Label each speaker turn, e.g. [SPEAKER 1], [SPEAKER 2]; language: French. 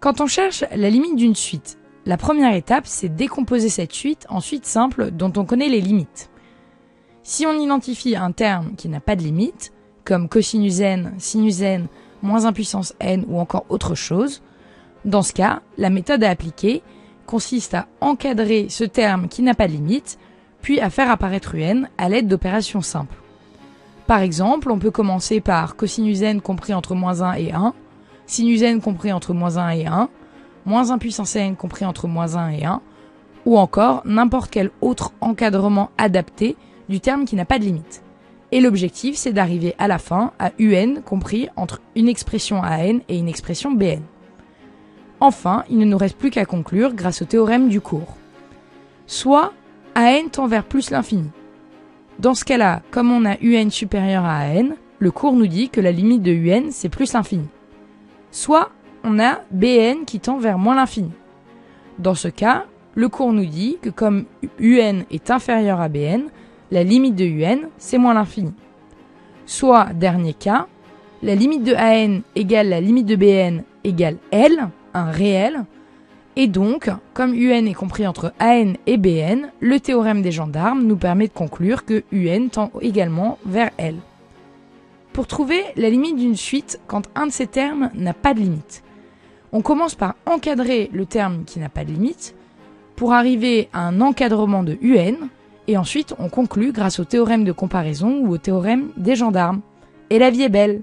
[SPEAKER 1] Quand on cherche la limite d'une suite, la première étape, c'est décomposer cette suite en suites simples dont on connaît les limites. Si on identifie un terme qui n'a pas de limite, comme cosinus n, sinus n, moins 1 puissance n ou encore autre chose, dans ce cas, la méthode à appliquer consiste à encadrer ce terme qui n'a pas de limite, puis à faire apparaître un à l'aide d'opérations simples. Par exemple, on peut commencer par cosinus n compris entre moins 1 et 1, sinus n compris entre moins 1 et 1, moins 1 puissance n compris entre moins 1 et 1, ou encore n'importe quel autre encadrement adapté du terme qui n'a pas de limite. Et l'objectif, c'est d'arriver à la fin à un compris entre une expression an et une expression bn. Enfin, il ne nous reste plus qu'à conclure grâce au théorème du cours. Soit an tend vers plus l'infini. Dans ce cas-là, comme on a un supérieur à an, le cours nous dit que la limite de un, c'est plus l'infini. Soit on a bn qui tend vers moins l'infini. Dans ce cas, le cours nous dit que comme un est inférieur à bn, la limite de un, c'est moins l'infini. Soit, dernier cas, la limite de an égale la limite de bn égale L, un réel, et donc, comme un est compris entre an et bn, le théorème des gendarmes nous permet de conclure que un tend également vers L. Pour trouver la limite d'une suite quand un de ces termes n'a pas de limite, on commence par encadrer le terme qui n'a pas de limite pour arriver à un encadrement de un, et ensuite on conclut grâce au théorème de comparaison ou au théorème des gendarmes. Et la vie est belle!